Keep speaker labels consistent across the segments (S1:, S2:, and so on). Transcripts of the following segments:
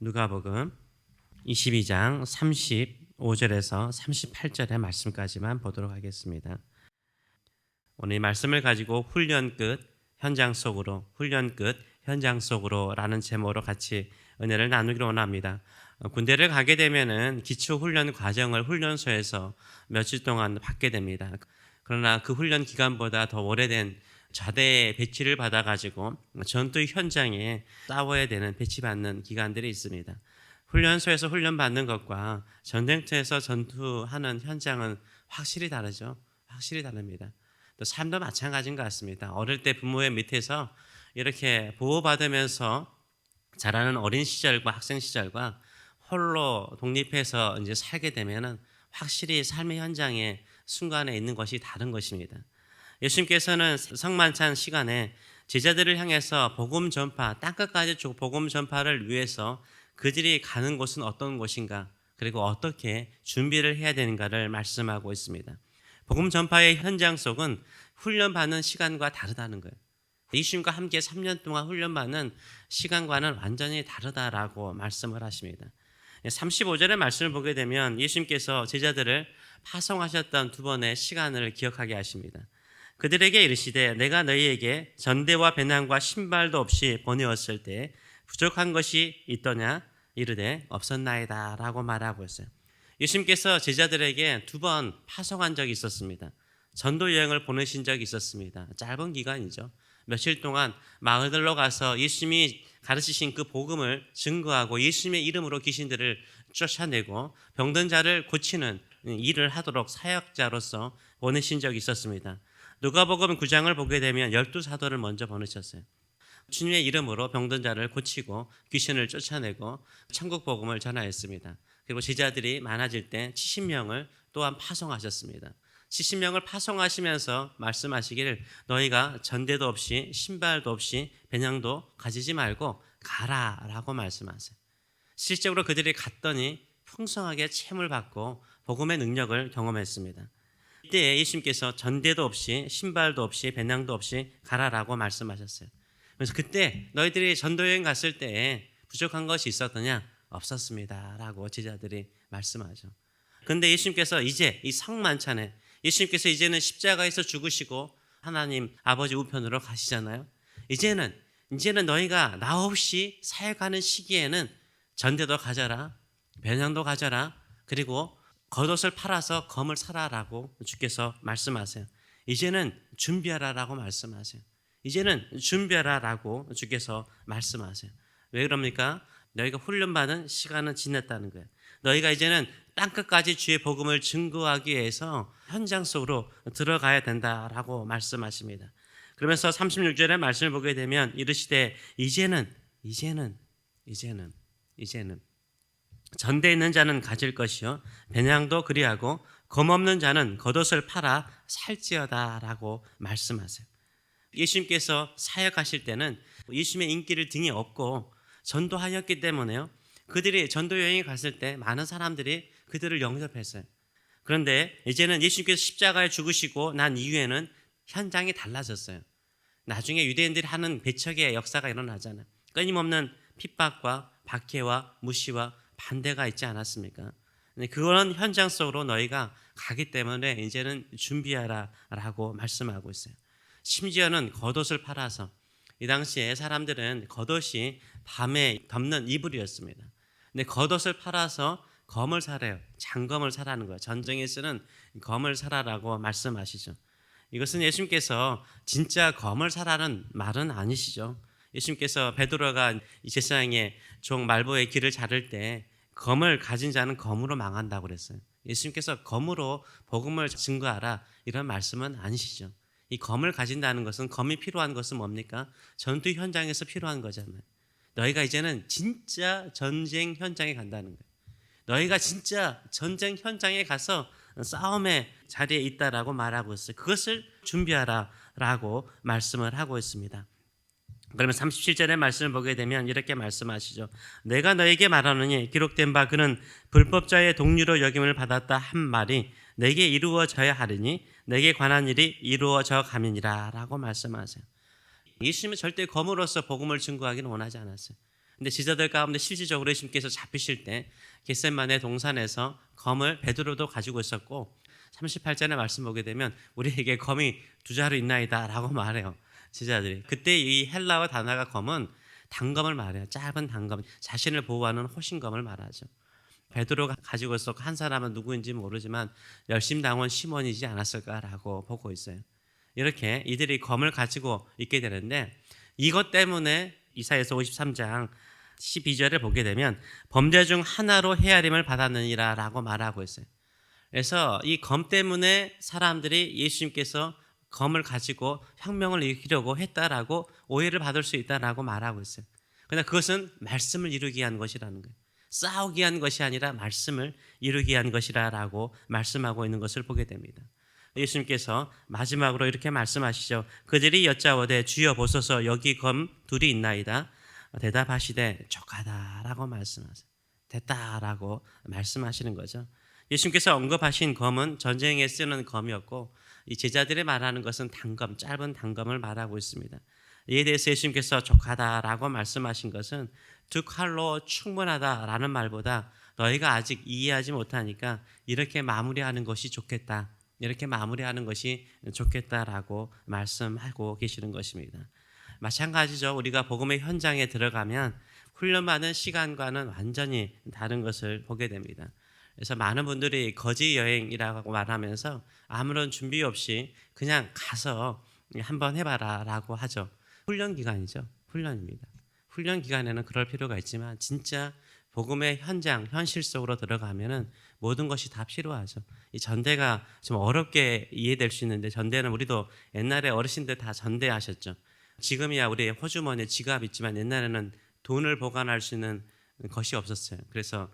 S1: 누가복음 22장 35절에서 38절의 말씀까지만 보도록 하겠습니다. 오늘 이 말씀을 가지고 훈련 끝 현장 속으로 라는 제목으로 같이 은혜를 나누기로 원합니다. 군대를 가게 되면은 기초 훈련 과정을 훈련소에서 며칠 동안 받게 됩니다. 그러나 그 훈련 기간보다 더 오래된 좌대 배치를 받아가지고 전투 현장에 싸워야 되는 배치받는 기간들이 있습니다. 훈련소에서 훈련받는 것과 전쟁터에서 전투하는 현장은 확실히 다르죠. 확실히 다릅니다. 또 삶도 마찬가지인 것 같습니다. 어릴 때 부모의 밑에서 이렇게 보호받으면서 자라는 어린 시절과 학생 시절과 홀로 독립해서 이제 살게 되면은 확실히 삶의 현장에 순간에 있는 것이 다른 것입니다. 예수님께서는 성만찬 시간에 제자들을 향해서 복음 전파, 땅끝까지 복음 전파를 위해서 그들이 가는 곳은 어떤 곳인가, 그리고 어떻게 준비를 해야 되는가를 말씀하고 있습니다. 복음 전파의 현장 속은 훈련받는 시간과 다르다는 거예요. 예수님과 함께 3년 동안 훈련받는 시간과는 완전히 다르다라고 말씀을 하십니다. 35절의 말씀을 보게 되면 예수님께서 제자들을 파송하셨던 두 번의 시간을 기억하게 하십니다. 그들에게 이르시되 내가 너희에게 전대와 배낭과 신발도 없이 보내었을 때 부족한 것이 있더냐 이르되 없었나이다 라고 말하고 있어요. 예수님께서 제자들에게 두 번 파송한 적이 있었습니다. 전도 여행을 보내신 적이 있었습니다. 짧은 기간이죠. 며칠 동안 마을들로 가서 예수님이 가르치신 그 복음을 증거하고 예수님의 이름으로 귀신들을 쫓아내고 병든 자를 고치는 일을 하도록 사역자로서 보내신 적이 있었습니다. 누가복음 9장을 보게 되면 12사도를 먼저 보내셨어요. 주님의 이름으로 병든 자를 고치고 귀신을 쫓아내고 천국 복음을 전하였습니다. 그리고 제자들이 많아질 때 70명을 또한 파송하셨습니다. 70명을 파송하시면서 말씀하시기를 너희가 전대도 없이 신발도 없이 배낭도 가지지 말고 가라라고 말씀하세요. 실제로 그들이 갔더니 풍성하게 챔을 받고 복음의 능력을 경험했습니다. 이때 예수님께서 전대도 없이 신발도 없이 배낭도 없이 가라라고 말씀하셨어요. 그래서 그때 너희들이 전도여행 갔을 때 부족한 것이 있었더냐? 없었습니다 라고 제자들이 말씀하죠. 그런데 예수님께서 이제 이 성만찬에 예수님께서 이제는 십자가에서 죽으시고 하나님 아버지 우편으로 가시잖아요. 이제는 너희가 나 없이 사역하는 시기에는 전대도 가져라, 배낭도 가져라, 그리고 겉옷을 팔아서 검을 사라라고 주께서 말씀하세요. 이제는 준비하라라고 말씀하세요. 이제는 준비하라라고 주께서 말씀하세요. 왜 그럽니까? 너희가 훈련받은 시간은 지났다는 거예요. 너희가 이제는 땅끝까지 주의 복음을 증거하기 위해서 현장 속으로 들어가야 된다라고 말씀하십니다. 그러면서 36절의 말씀을 보게 되면 이르시되 이제는 전대 있는 자는 가질 것이요 배낭도 그리하고 검 없는 자는 겉옷을 팔아 살지어다라고 말씀하세요. 예수님께서 사역하실 때는 예수님의 인기를 등에 업고 전도하였기 때문에요. 그들이 전도 여행에 갔을 때 많은 사람들이 그들을 영접했어요. 그런데 이제는 예수님께서 십자가에 죽으시고 난 이후에는 현장이 달라졌어요. 나중에 유대인들이 하는 배척의 역사가 일어나잖아요. 끊임없는 핍박과 박해와 무시와 반대가 있지 않았습니까? 그런 현장 속으로 너희가 가기 때문에 이제는 준비하라라고 말씀하고 있어요. 심지어는 겉옷을 팔아서 이 당시에 사람들은 겉옷이 밤에 덮는 이불이었습니다. 근데 겉옷을 팔아서 검을 사래요. 장검을 사라는 거예요. 전쟁에 쓰는 검을 사라라고 말씀하시죠. 이것은 예수님께서 진짜 검을 사라는 말은 아니시죠. 예수님께서 베드로가 이 세상에 종 말보의 길을 자를 때 검을 가진 자는 검으로 망한다고 그랬어요. 예수님께서 검으로 복음을 증거하라 이런 말씀은 아니시죠. 이 검을 가진다는 것은 검이 필요한 것은 뭡니까? 전투 현장에서 필요한 거잖아요. 너희가 이제는 진짜 전쟁 현장에 간다는 거예요. 너희가 진짜 전쟁 현장에 가서 싸움의 자리에 있다라고 말하고 있어요. 그것을 준비하라라고 말씀을 하고 있습니다. 그러면 37절의 말씀을 보게 되면 이렇게 말씀하시죠. 내가 너에게 말하노니 기록된 바 그는 불법자의 동류로 여김을 받았다 한 말이 내게 이루어져야 하리니 내게 관한 일이 이루어져 가민이라 라고 말씀하세요. 예수님은 절대 검으로서 복음을 증거하기는 원하지 않았어요. 근데 제자들 가운데 실질적으로 예수님께서 잡히실 때 겟세마네 동산에서 검을 베드로도 가지고 있었고 38절의 말씀 보게 되면 우리에게 검이 두 자루 있나이다라고 말해요. 제자들이. 그때 이 헬라어 단어가 검은 단검을 말해요. 짧은 단검. 자신을 보호하는 호신검을 말하죠. 베드로가 가지고 있었고 한 사람은 누구인지 모르지만 열심당원 시몬이지 않았을까라고 보고 있어요. 이렇게 이들이 검을 가지고 있게 되는데 이것 때문에 이사야서 53장 12절을 보게 되면 범죄 중 하나로 헤아림을 받았느니라 라고 말하고 있어요. 그래서 이 검 때문에 사람들이 예수님께서 검을 가지고 혁명을 일으키려고 했다라고 오해를 받을 수 있다라고 말하고 있어요. 그러나 그것은 말씀을 이루기 위한 것이라는 거예요. 싸우기 위한 것이 아니라 말씀을 이루기 위한 것이라고 말씀하고 있는 것을 보게 됩니다. 예수님께서 마지막으로 이렇게 말씀하시죠. 그들이 여짜오되 주여 보소서 여기 검 둘이 있나이다. 대답하시되 족하다라고 말씀하세요. 됐다라고 말씀하시는 거죠. 예수님께서 언급하신 검은 전쟁에 쓰는 검이었고 이 제자들이 말하는 것은 단검, 짧은 단검을 말하고 있습니다. 이에 대해서 예수님께서 족하다라고 말씀하신 것은 두 칼로 충분하다라는 말보다 너희가 아직 이해하지 못하니까 이렇게 마무리하는 것이 좋겠다. 이렇게 마무리하는 것이 좋겠다라고 말씀하고 계시는 것입니다. 마찬가지죠. 우리가 복음의 현장에 들어가면 훈련받는 시간과는 완전히 다른 것을 보게 됩니다. 그래서 많은 분들이 거지 여행이라고 말하면서 아무런 준비 없이 그냥 가서 한번 해봐라 라고 하죠. 훈련 기간이죠. 훈련입니다. 훈련 기간에는 그럴 필요가 있지만 진짜 복음의 현장, 현실 속으로 들어가면은 모든 것이 다 필요하죠. 이 전대가 좀 어렵게 이해될 수 있는데 전대는 우리도 옛날에 어르신들 다 전대하셨죠. 지금이야 우리 호주머니에 지갑 있지만 옛날에는 돈을 보관할 수 있는 것이 없었어요. 그래서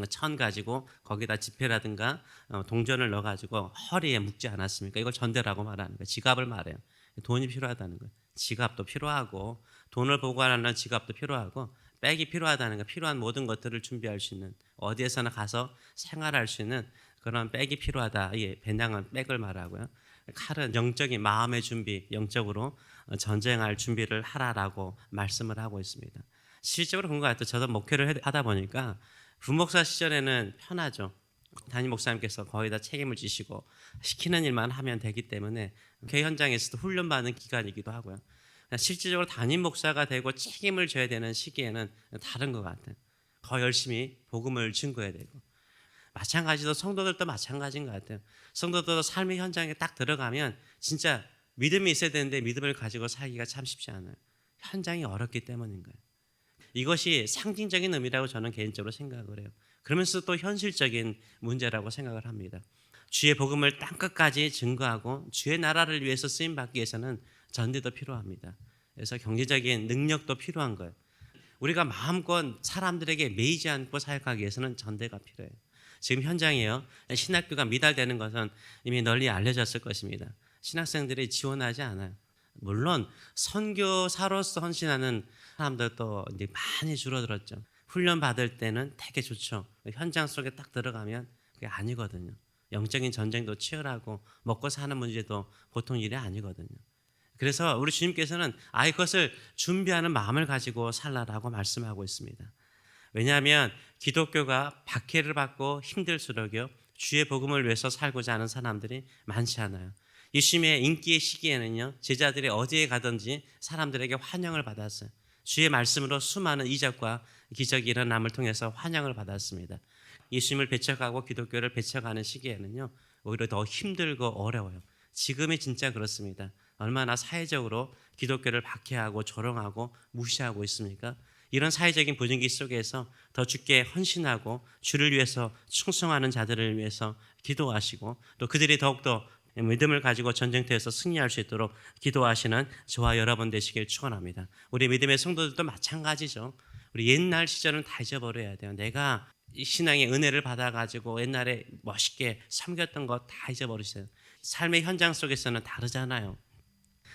S1: 천 가지고 거기다 지폐라든가 동전을 넣어가지고 허리에 묶지 않았습니까? 이걸 전대라고 말하는 거예요. 지갑을 말해요. 돈이 필요하다는 거예요. 지갑도 필요하고 돈을 보관하는 지갑도 필요하고 백이 필요하다는 거, 필요한 모든 것들을 준비할 수 있는 어디에서나 가서 생활할 수 있는 그런 백이 필요하다. 예, 배낭은 백을 말하고요. 칼은 영적인 마음의 준비, 영적으로 전쟁할 준비를 하라라고 말씀을 하고 있습니다. 실제로 그런 것 같아요. 저도 목회를 하다 보니까 부목사 시절에는 편하죠. 담임 목사님께서 거의 다 책임을 지시고 시키는 일만 하면 되기 때문에 교회 현장에서도 훈련받는 기간이기도 하고요. 실질적으로 담임 목사가 되고 책임을 져야 되는 시기에는 다른 것 같아요. 더 열심히 복음을 증거해야 되고 마찬가지로 성도들도 마찬가지인 것 같아요. 성도들도 삶의 현장에 딱 들어가면 진짜 믿음이 있어야 되는데 믿음을 가지고 살기가 참 쉽지 않아요. 현장이 어렵기 때문인 거예요. 이것이 상징적인 의미라고 저는 개인적으로 생각을 해요. 그러면서 또 현실적인 문제라고 생각을 합니다. 주의 복음을 땅끝까지 증거하고 주의 나라를 위해서 쓰임받기 위해서는 전대도 필요합니다. 그래서 경제적인 능력도 필요한 거예요. 우리가 마음껏 사람들에게 매이지 않고 사역하기 위해서는 전대가 필요해요. 지금 현장이에요. 신학교가 미달되는 것은 이미 널리 알려졌을 것입니다. 신학생들이 지원하지 않아요. 물론 선교사로서 헌신하는 사람들도 이제 많이 줄어들었죠. 훈련 받을 때는 되게 좋죠. 현장 속에 딱 들어가면 그게 아니거든요. 영적인 전쟁도 치열하고 먹고 사는 문제도 보통 일이 아니거든요. 그래서 우리 주님께서는 아예 그것을 준비하는 마음을 가지고 살라라고 말씀하고 있습니다. 왜냐하면 기독교가 박해를 받고 힘들수록요 주의 복음을 위해서 살고자 하는 사람들이 많지 않아요. 예수님의 인기의 시기에는요 제자들이 어디에 가든지 사람들에게 환영을 받았어요. 주의 말씀으로 수많은 이적과 기적이 일어남을 통해서 환영을 받았습니다. 예수님을 배척하고 기독교를 배척하는 시기에는요 오히려 더 힘들고 어려워요. 지금이 진짜 그렇습니다. 얼마나 사회적으로 기독교를 박해하고 조롱하고 무시하고 있습니까? 이런 사회적인 분위기 속에서 더 주께 헌신하고 주를 위해서 충성하는 자들을 위해서 기도하시고 또 그들이 더욱더 믿음을 가지고 전쟁터에서 승리할 수 있도록 기도하시는 저와 여러분 되시길 축원합니다. 우리 믿음의 성도들도 마찬가지죠. 우리 옛날 시절은 다 잊어버려야 돼요. 내가 이 신앙의 은혜를 받아가지고 옛날에 멋있게 섬겼던 거 다 잊어버리세요. 삶의 현장 속에서는 다르잖아요.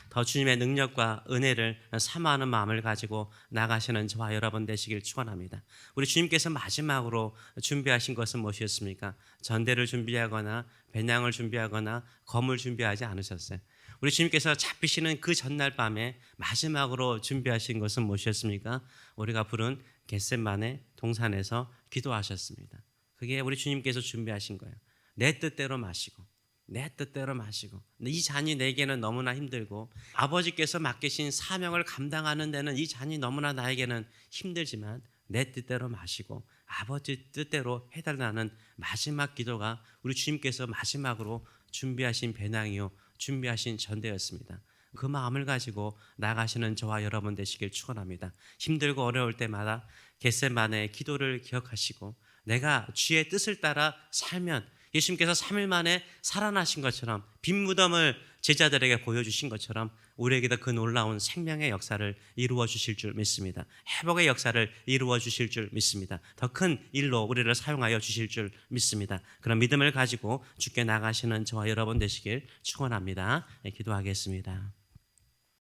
S1: 더 주님의 능력과 은혜를 사모하는 마음을 가지고 나가시는 저와 여러분 되시길 축원합니다. 우리 주님께서 마지막으로 준비하신 것은 무엇이었습니까? 전대를 준비하거나 배낭을 준비하거나 검을 준비하지 않으셨어요. 우리 주님께서 잡히시는 그 전날 밤에 마지막으로 준비하신 것은 무엇이었습니까? 우리가 부른 겟셋만의 동산에서 기도하셨습니다. 그게 우리 주님께서 준비하신 거예요. 내 뜻대로 마시고 내 뜻대로 마시고 이 잔이 내게는 너무나 힘들고 아버지께서 맡기신 사명을 감당하는 데는 이 잔이 너무나 나에게는 힘들지만 내 뜻대로 마시고 아버지 뜻대로 해달라는 마지막 기도가 우리 주님께서 마지막으로 준비하신 배낭이요 준비하신 전대였습니다. 그 마음을 가지고 나가시는 저와 여러분 되시길 축원합니다. 힘들고 어려울 때마다 겟셋만의 기도를 기억하시고 내가 주의 뜻을 따라 살면 예수님께서 3일 만에 살아나신 것처럼 빈 무덤을 제자들에게 보여주신 것처럼 우리에게도 그 놀라운 생명의 역사를 이루어 주실 줄 믿습니다. 회복의 역사를 이루어 주실 줄 믿습니다. 더 큰 일로 우리를 사용하여 주실 줄 믿습니다. 그런 믿음을 가지고 주께 나가시는 저와 여러분 되시길 축원합니다. 기도하겠습니다.